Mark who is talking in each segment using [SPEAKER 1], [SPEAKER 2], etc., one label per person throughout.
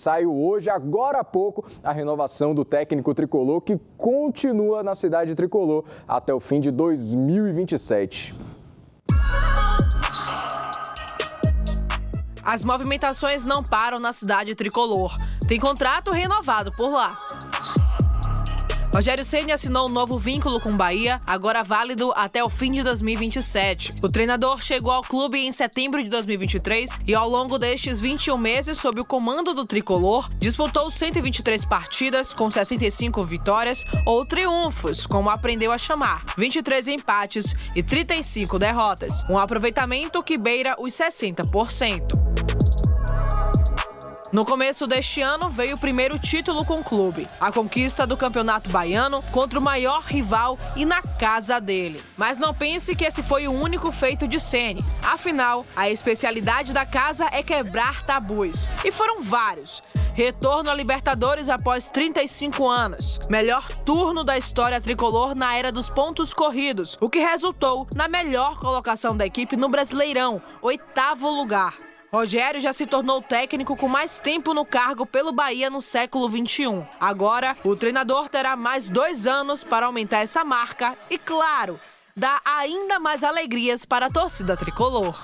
[SPEAKER 1] Saiu hoje, agora há pouco, a renovação do técnico tricolor, que continua na cidade tricolor até o fim de 2027.
[SPEAKER 2] As movimentações não param na cidade tricolor. Tem contrato renovado por lá. Rogério Ceni assinou um novo vínculo com o Bahia, agora válido até o fim de 2027. O treinador chegou ao clube em setembro de 2023 e, ao longo destes 21 meses, sob o comando do tricolor, disputou 123 partidas com 65 vitórias ou triunfos, como aprendeu a chamar, 23 empates e 35 derrotas, um aproveitamento que beira os 60%. No começo deste ano, veio o primeiro título com o clube, a conquista do Campeonato Baiano contra o maior rival e na casa dele. Mas não pense que esse foi o único feito de Ceni. Afinal, a especialidade da casa é quebrar tabus. E foram vários. Retorno à Libertadores após 35 anos. Melhor turno da história tricolor na era dos pontos corridos, o que resultou na melhor colocação da equipe no Brasileirão, 8º lugar. Rogério já se tornou técnico com mais tempo no cargo pelo Bahia no século XXI. Agora, o treinador terá mais 2 anos para aumentar essa marca e, claro, dar ainda mais alegrias para a torcida tricolor.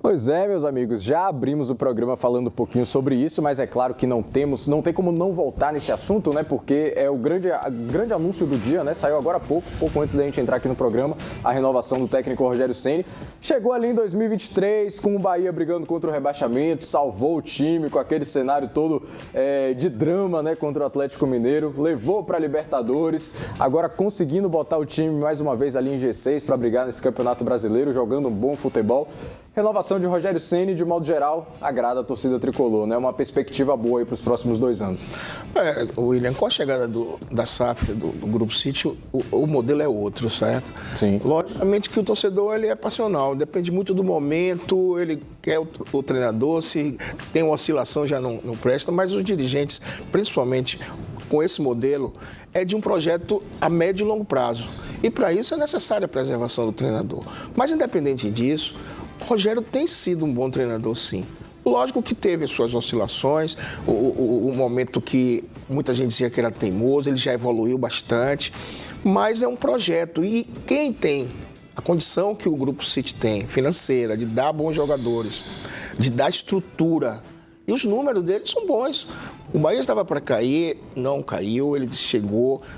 [SPEAKER 1] Pois é, meus amigos, já abrimos o programa falando um pouquinho sobre isso, mas é claro que não tem como não voltar nesse assunto, né? Porque é o grande anúncio do dia, né? Saiu agora há pouco antes da gente entrar aqui no programa, a renovação do técnico Rogério Ceni. Chegou ali em 2023, com o Bahia brigando contra o rebaixamento, salvou o time com aquele cenário todo de drama, né? Contra o Atlético Mineiro, levou para a Libertadores, agora conseguindo botar o time mais uma vez ali em G6 para brigar nesse Campeonato Brasileiro, jogando um bom futebol. Renovação de Rogério Ceni, de modo geral, agrada a torcida tricolor, né? Uma perspectiva boa aí para os próximos 2 anos.
[SPEAKER 3] William, com a chegada da SAF, do Grupo City, o modelo é outro, certo?
[SPEAKER 1] Sim.
[SPEAKER 3] Logicamente que o torcedor ele é passional, depende muito do momento, ele quer o treinador, se tem uma oscilação já não presta, mas os dirigentes, principalmente com esse modelo, é de um projeto a médio e longo prazo. E para isso é necessária a preservação do treinador. Mas independente disso, Rogério tem sido um bom treinador, sim. Lógico que teve suas oscilações, o momento que muita gente dizia que era teimoso, ele já evoluiu bastante, mas é um projeto. E quem tem a condição que o Grupo City tem, financeira, de dar bons jogadores, de dar estrutura, e os números dele são bons. O Bahia estava para cair, não caiu, ele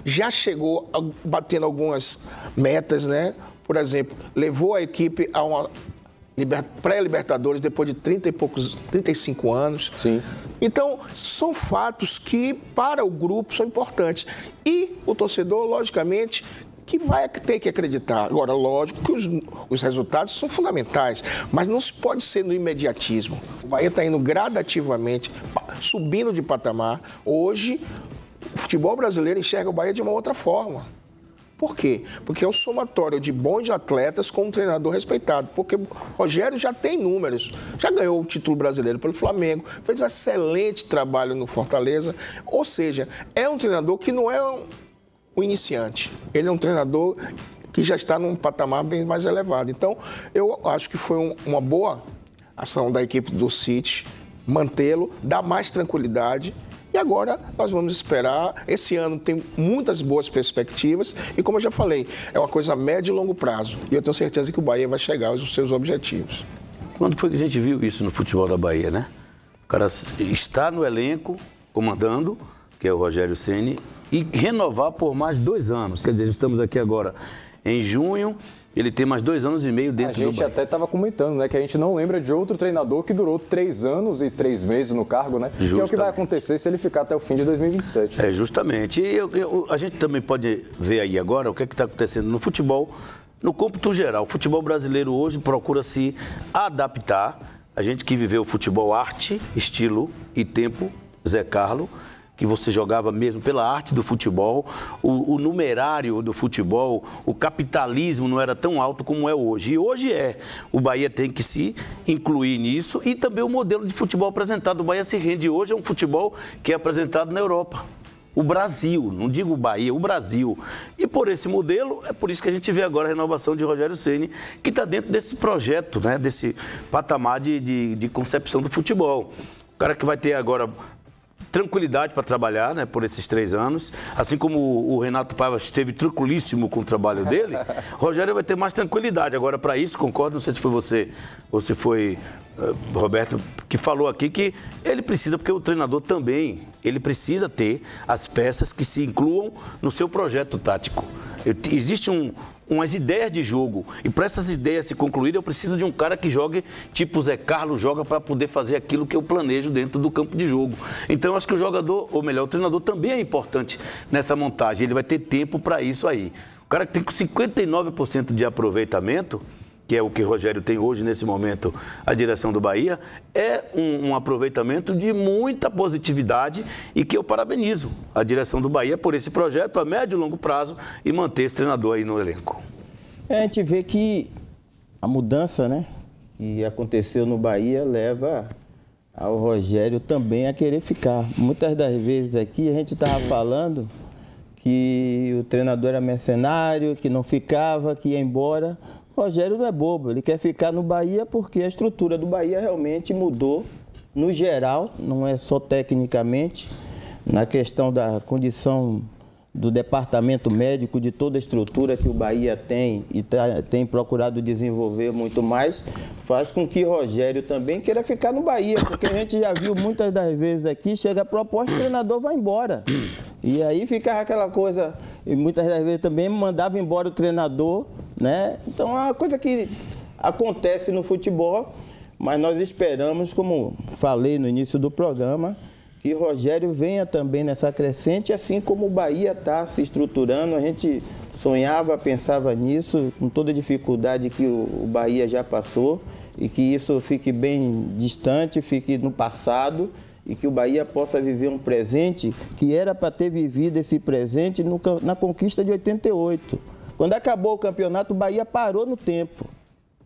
[SPEAKER 3] já chegou batendo algumas metas, né? Por exemplo, levou a equipe a uma pré-Libertadores depois de 35 anos.
[SPEAKER 1] Sim.
[SPEAKER 3] Então, são fatos que, para o grupo, são importantes. E o torcedor, logicamente, que vai ter que acreditar. Agora, lógico que os resultados são fundamentais, mas não se pode ser no imediatismo. O Bahia está indo gradativamente, subindo de patamar. Hoje, o futebol brasileiro enxerga o Bahia de uma outra forma. Por quê? Porque é um somatório de bons atletas com um treinador respeitado. Porque o Rogério já tem números, já ganhou o título brasileiro pelo Flamengo, fez um excelente trabalho no Fortaleza. Ou seja, é um treinador que não é um iniciante. Ele é um treinador que já está num patamar bem mais elevado. Então, eu acho que foi uma boa ação da equipe do City mantê-lo, dar mais tranquilidade. E agora nós vamos esperar. Esse ano tem muitas boas perspectivas e, como eu já falei, é uma coisa a médio e longo prazo. E eu tenho certeza que o Bahia vai chegar aos seus objetivos.
[SPEAKER 4] Quando foi que a gente viu isso no futebol da Bahia, né? O cara está no elenco, comandando, que é o Rogério Ceni, e renovar por mais 2 anos. Quer dizer, estamos aqui agora em junho, ele tem mais 2 anos e meio dentro do Bahia.
[SPEAKER 1] A gente até estava comentando, né, que a gente não lembra de outro treinador que durou 3 anos e 3 meses no cargo, né? Justamente. Que é o que vai acontecer se ele ficar até o fim de 2027.
[SPEAKER 4] É, justamente. E a gente também pode ver aí agora o que está acontecendo no futebol, no cômputo geral. O futebol brasileiro hoje procura se adaptar. A gente que viveu o futebol arte, estilo e tempo, Zé Carlos, que você jogava mesmo pela arte do futebol, o numerário do futebol, o capitalismo não era tão alto como é hoje. E hoje é. O Bahia tem que se incluir nisso e também o modelo de futebol apresentado. O Bahia se rende hoje a um futebol que é apresentado na Europa. o Brasil, não digo o Bahia, o Brasil. E por esse modelo, é por isso que a gente vê agora a renovação de Rogério Ceni, que está dentro desse projeto, né, desse patamar de concepção do futebol. O cara que vai ter agora tranquilidade para trabalhar, né, por esses 3 anos. Assim como o Renato Paiva esteve tranquilíssimo com o trabalho dele, Rogério vai ter mais tranquilidade. Agora, para isso, concordo, não sei se foi você ou se foi Roberto, que falou aqui que ele precisa, porque o treinador também, ele precisa ter as peças que se incluam no seu projeto tático. Existe umas ideias de jogo, e para essas ideias se concluírem, eu preciso de um cara que jogue tipo o Zé Carlos joga, para poder fazer aquilo que eu planejo dentro do campo de jogo. Então, eu acho que o jogador, ou melhor, o treinador também é importante nessa montagem, ele vai ter tempo para isso aí. O cara que tem com 59% de aproveitamento, que é o que o Rogério tem hoje, nesse momento, a direção do Bahia, é um aproveitamento de muita positividade e que eu parabenizo a direção do Bahia por esse projeto a médio e longo prazo e manter esse treinador aí no elenco.
[SPEAKER 5] A gente vê que a mudança, né, que aconteceu no Bahia leva ao Rogério também a querer ficar. Muitas das vezes aqui a gente estava falando que o treinador era mercenário, que não ficava, que ia embora. Rogério não é bobo, ele quer ficar no Bahia porque a estrutura do Bahia realmente mudou, no geral, não é só tecnicamente, na questão da condição do departamento médico, de toda a estrutura que o Bahia tem e tem procurado desenvolver muito mais, faz com que Rogério também queira ficar no Bahia, porque a gente já viu muitas das vezes aqui, chega a proposta, o treinador vai embora. E aí ficava aquela coisa, e muitas das vezes também mandava embora o treinador, né? Então é uma coisa que acontece no futebol, mas nós esperamos, como falei no início do programa, que Rogério venha também nessa crescente, assim como o Bahia está se estruturando. A gente sonhava, pensava nisso, com toda a dificuldade que o Bahia já passou, e que isso fique bem distante, fique no passado, e que o Bahia possa viver um presente que era para ter vivido esse presente na conquista de 88. Quando acabou o campeonato, o Bahia parou no tempo.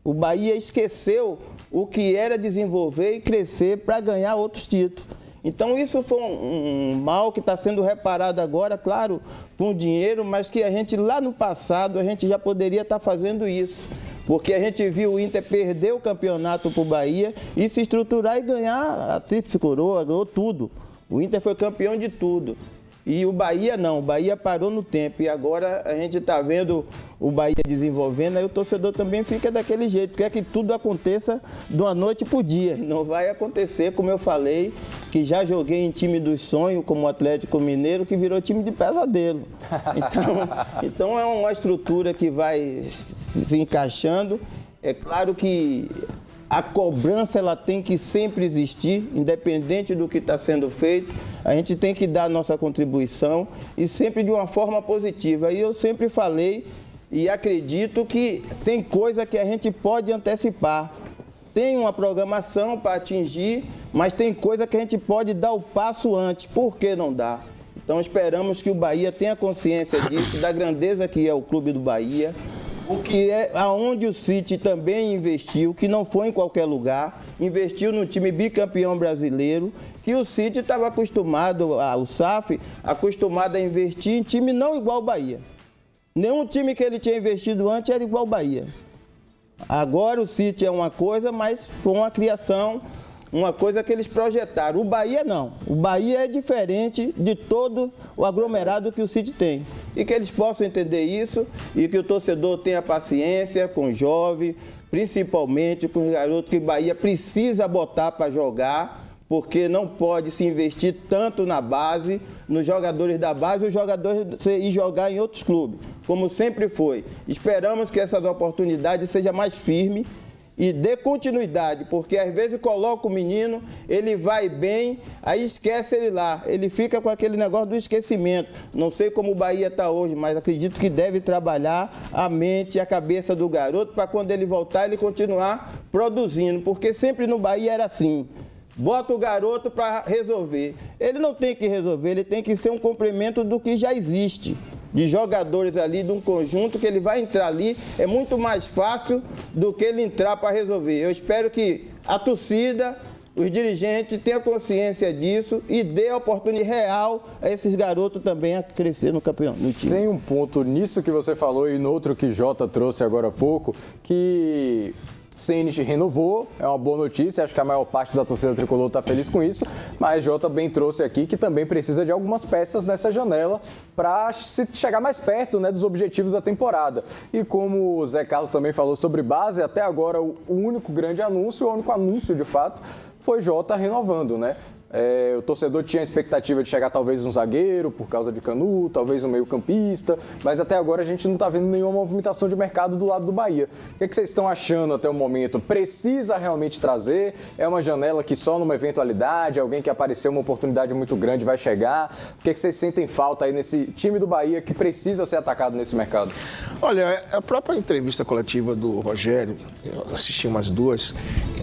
[SPEAKER 5] O Bahia esqueceu o que era desenvolver e crescer para ganhar outros títulos. Então isso foi um mal que está sendo reparado agora, claro, com dinheiro, mas que a gente lá no passado, a gente já poderia estar fazendo isso. Porque a gente viu o Inter perder o campeonato para o Bahia e se estruturar e ganhar a tríplice coroa, ganhou tudo. O Inter foi campeão de tudo. E o Bahia não, o Bahia parou no tempo. E agora a gente está vendo o Bahia desenvolvendo, aí o torcedor também fica daquele jeito, quer que tudo aconteça de uma noite para o dia. Não vai acontecer, como eu falei, que já joguei em time dos sonhos, como o Atlético Mineiro, que virou time de pesadelo. Então é uma estrutura que vai se encaixando. É claro que a cobrança ela tem que sempre existir, independente do que está sendo feito. A gente tem que dar a nossa contribuição e sempre de uma forma positiva. E eu sempre falei e acredito que tem coisa que a gente pode antecipar. Tem uma programação para atingir, mas tem coisa que a gente pode dar o passo antes. Por que não dá? Então esperamos que o Bahia tenha consciência disso, da grandeza que é o clube do Bahia. O que é aonde o City também investiu, que não foi em qualquer lugar, investiu no time bicampeão brasileiro, que o City estava acostumado, o SAF, acostumado a investir em time não igual ao Bahia. Nenhum time que ele tinha investido antes era igual ao Bahia. Agora o City é uma coisa, mas foi uma criação, uma coisa que eles projetaram. O Bahia não. O Bahia é diferente de todo o aglomerado que o City tem. E que eles possam entender isso e que o torcedor tenha paciência com o jovem, principalmente com os garotos que o Bahia precisa botar para jogar, porque não pode se investir tanto na base, nos jogadores da base, os jogadores ir jogar em outros clubes, como sempre foi. Esperamos que essas oportunidades sejam mais firmes e dê continuidade, porque às vezes coloca o menino, ele vai bem, aí esquece ele lá, ele fica com aquele negócio do esquecimento. Não sei como o Bahia está hoje, mas acredito que deve trabalhar a mente e a cabeça do garoto para quando ele voltar, ele continuar produzindo, porque sempre no Bahia era assim. Bota o garoto para resolver. Ele não tem que resolver, ele tem que ser um complemento do que já existe. De jogadores ali, de um conjunto que ele vai entrar ali, é muito mais fácil do que ele entrar para resolver. Eu espero que a torcida, os dirigentes tenham consciência disso e dê a oportunidade real a esses garotos também a crescer no campeonato, no time.
[SPEAKER 1] Tem um ponto nisso que você falou e no outro que Jota trouxe agora há pouco, que Ceni renovou, é uma boa notícia, acho que a maior parte da torcida tricolor está feliz com isso, mas Jota bem trouxe aqui que também precisa de algumas peças nessa janela para chegar mais perto, né, dos objetivos da temporada. E como o Zé Carlos também falou sobre base, até agora o único grande anúncio, o único anúncio de fato, foi Jota renovando, né? O torcedor tinha a expectativa de chegar talvez um zagueiro por causa de Canu, talvez um meio-campista, mas até agora a gente não está vendo nenhuma movimentação de mercado do lado do Bahia. O que vocês estão achando até o momento? Precisa realmente trazer? É uma janela que só numa eventualidade, alguém que apareceu uma oportunidade muito grande vai chegar? O que vocês sentem falta aí nesse time do Bahia que precisa ser atacado nesse mercado?
[SPEAKER 3] Olha, a própria entrevista coletiva do Rogério, eu assisti umas duas,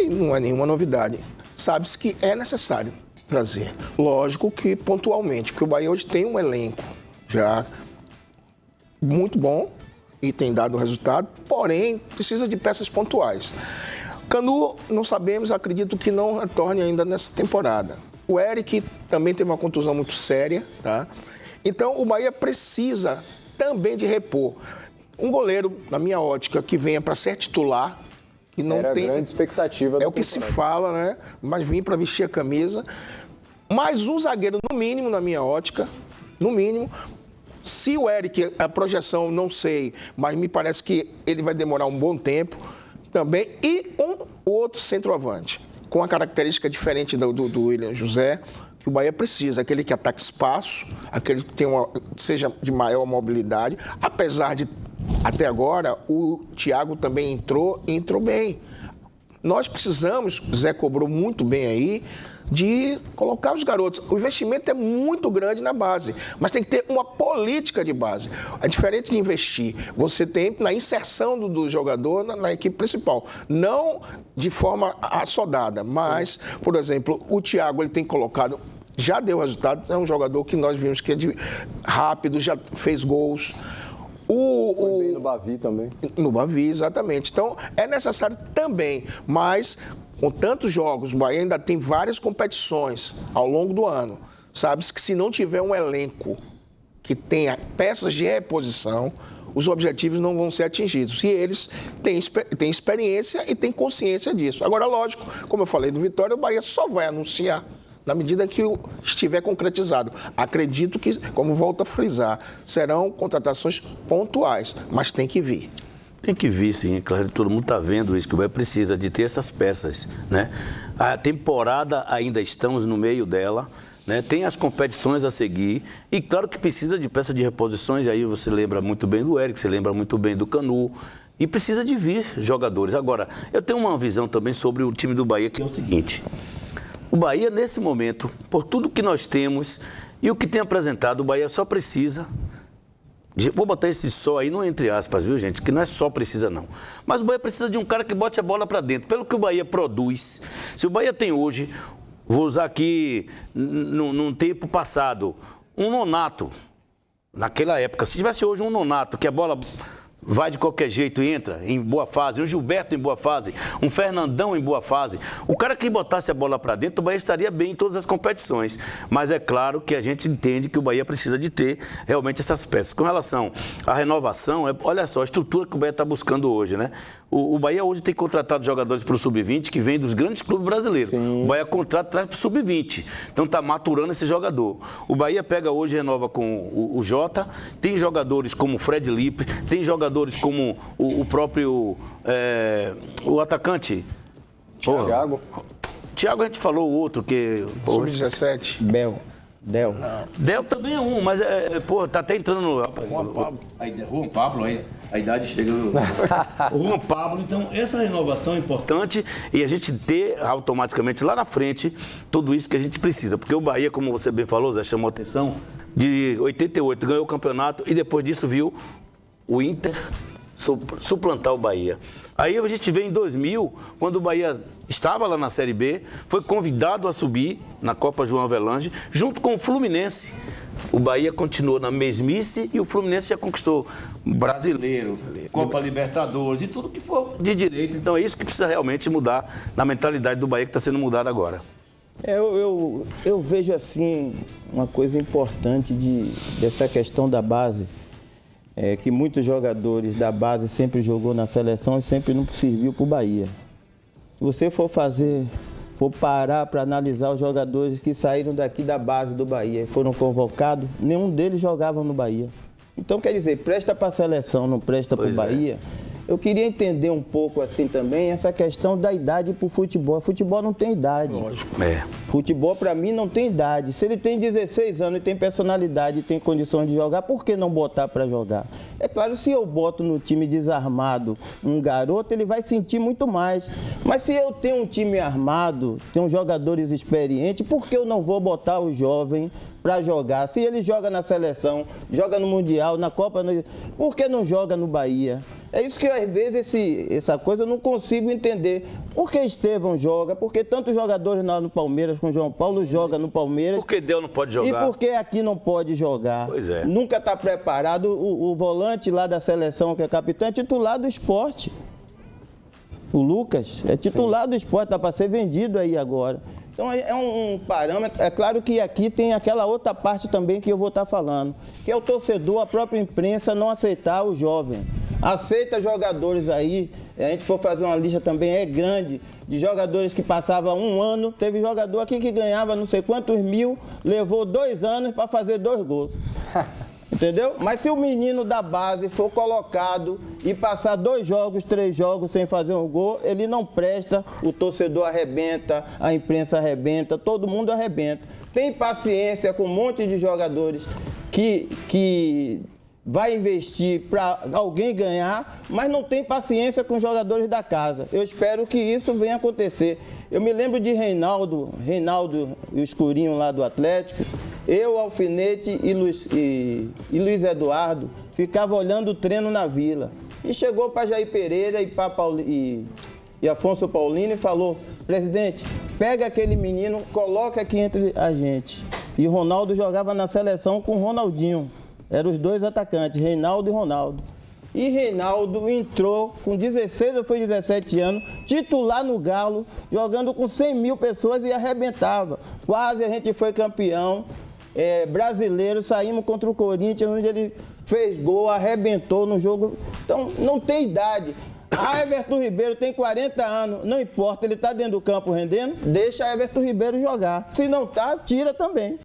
[SPEAKER 3] e não é nenhuma novidade. Sabe-se que é necessário trazer. Lógico que pontualmente, porque o Bahia hoje tem um elenco já muito bom e tem dado resultado, porém precisa de peças pontuais. Canu, não sabemos, acredito que não retorne ainda nessa temporada. O Eric também teve uma contusão muito séria, tá? Então o Bahia precisa também de repor. Um goleiro, na minha ótica, que venha para ser titular, que não
[SPEAKER 1] Era
[SPEAKER 3] tem...
[SPEAKER 1] a grande expectativa.
[SPEAKER 3] É o que se fala, né? Mas vim para vestir a camisa. Mais um zagueiro, no mínimo, na minha ótica, no mínimo. Se o Eric, a projeção, não sei, mas me parece que ele vai demorar um bom tempo também. E um outro centroavante, com uma característica diferente do William José, que o Bahia precisa, aquele que ataca espaço, aquele que seja de maior mobilidade, apesar de, até agora, o Thiago também entrou bem. Nós precisamos, o Zé cobrou muito bem aí, de colocar os garotos. O investimento é muito grande na base, mas tem que ter uma política de base. É diferente de investir. Você tem na inserção do jogador na equipe principal. Não de forma assodada, mas, por exemplo, o Thiago ele tem colocado, já deu resultado, é um jogador que nós vimos que é rápido, já fez gols.
[SPEAKER 1] Foi bem no Bavi também.
[SPEAKER 3] No Bavi, exatamente. Então, é necessário também, mas com tantos jogos, o Bahia ainda tem várias competições ao longo do ano. Sabe-se que se não tiver um elenco que tenha peças de reposição, os objetivos não vão ser atingidos. E eles têm experiência e têm consciência disso. Agora, lógico, como eu falei do Vitória, o Bahia só vai anunciar na medida que estiver concretizado. Acredito que, como volto a frisar, serão contratações pontuais, mas tem que vir.
[SPEAKER 4] Tem que vir, sim. Claro, todo mundo está vendo isso, que o Bahia precisa de ter essas peças, né? A temporada ainda estamos no meio dela, né? Tem as competições a seguir e claro que precisa de peças de reposições, aí você lembra muito bem do Eric, você lembra muito bem do Canu, e precisa de vir jogadores. Agora, eu tenho uma visão também sobre o time do Bahia, que é o seguinte: o Bahia, nesse momento, por tudo que nós temos e o que tem apresentado, o Bahia só precisa... Vou botar esse só aí, não entre aspas, viu, gente? Que não é só precisa, não. Mas o Bahia precisa de um cara que bote a bola para dentro. Pelo que o Bahia produz, se o Bahia tem hoje, vou usar aqui, num tempo passado, um Nonato, naquela época. Se tivesse hoje um Nonato, que a bola vai de qualquer jeito e entra em boa fase, um Gilberto em boa fase, um Fernandão em boa fase, o cara que botasse a bola para dentro, o Bahia estaria bem em todas as competições. Mas é claro que a gente entende que o Bahia precisa de ter realmente essas peças. Com relação à renovação, olha só a estrutura que o Bahia está buscando hoje, né? O Bahia hoje tem contratado jogadores para o Sub-20 que vêm dos grandes clubes brasileiros. Sim. O Bahia contrata traz para o Sub-20. Então está maturando esse jogador. O Bahia pega hoje e renova com o Jota. Tem jogadores como o Fred Lippe, tem jogadores como o próprio o atacante. Thiago, a gente falou o outro que...
[SPEAKER 3] Sub-17.
[SPEAKER 5] Del
[SPEAKER 4] também é um, mas tá até entrando no... Juan Pablo, a idade chega no... O Juan Pablo, então essa renovação é importante e a gente ter automaticamente lá na frente tudo isso que a gente precisa, porque o Bahia, como você bem falou, Zé, chamou a atenção, de 88 ganhou o campeonato e depois disso viu o Inter suplantar o Bahia. Aí a gente vê em 2000, quando o Bahia estava lá na Série B, foi convidado a subir na Copa João Avelange, junto com o Fluminense. O Bahia continuou na mesmice e o Fluminense já conquistou Brasileiro, Copa Libertadores e tudo que for de direito. Então é isso que precisa realmente mudar na mentalidade do Bahia, que está sendo mudada agora.
[SPEAKER 5] Eu vejo assim uma coisa importante dessa questão da base, que muitos jogadores da base sempre jogou na seleção e sempre não serviu para o Bahia. Se você for parar para analisar os jogadores que saíram daqui da base do Bahia e foram convocados, nenhum deles jogava no Bahia. Então, quer dizer, presta para a seleção, não presta para o Bahia. Eu queria entender um pouco assim também essa questão da idade para o futebol. Futebol não tem idade.
[SPEAKER 3] Lógico.
[SPEAKER 5] Futebol, para mim, não tem idade. Se ele tem 16 anos e tem personalidade e tem condições de jogar, por que não botar para jogar? É claro, se eu boto no time desarmado um garoto, ele vai sentir muito mais. Mas se eu tenho um time armado, tenho jogadores experientes, por que eu não vou botar o jovem para jogar? Se ele joga na seleção, joga no Mundial, na Copa, por que não joga no Bahia? É isso que às vezes essa coisa eu não consigo entender. Por que Estevão joga? Por que tantos jogadores lá no Palmeiras, com o João Paulo, joga no Palmeiras?
[SPEAKER 4] Por que Del não pode jogar?
[SPEAKER 5] E por que aqui não pode jogar?
[SPEAKER 4] Pois é.
[SPEAKER 5] Nunca está preparado. O volante lá da seleção, que é capitão, é titular do esporte. O Lucas é titular do esporte, está para ser vendido aí agora. Então é um parâmetro. É claro que aqui tem aquela outra parte também que eu vou estar falando, que é o torcedor, a própria imprensa não aceitar o jovem. Aceita jogadores aí, a gente for fazer uma lista também, é grande, de jogadores que passavam um ano. Teve jogador aqui que ganhava não sei quantos mil, levou 2 anos para fazer 2 gols. Entendeu? Mas se o menino da base for colocado e passar 2 jogos, 3 jogos sem fazer um gol, ele não presta, o torcedor arrebenta, a imprensa arrebenta, todo mundo arrebenta. Tem paciência com um monte de jogadores que vai investir para alguém ganhar, mas não tem paciência com os jogadores da casa. Eu espero que isso venha acontecer. Eu me lembro de Reinaldo, o escurinho lá do Atlético. Eu, Alfinete e Luiz Eduardo ficava olhando o treino na Vila. E chegou para Jair Pereira e Afonso Paulino e falou: presidente, pega aquele menino, coloca aqui entre a gente. E Ronaldo jogava na seleção com Ronaldinho. Eram os 2 atacantes, Reinaldo e Ronaldo. E Reinaldo entrou com 16 ou foi 17 anos, titular no Galo, jogando com 100 mil pessoas e arrebentava. Quase a gente foi campeão brasileiro, saímos contra o Corinthians, onde ele fez gol, arrebentou no jogo. Então, não tem idade. Everton Ribeiro tem 40 anos, não importa, ele está dentro do campo rendendo, deixa Everton Ribeiro jogar. Se não está, tira também.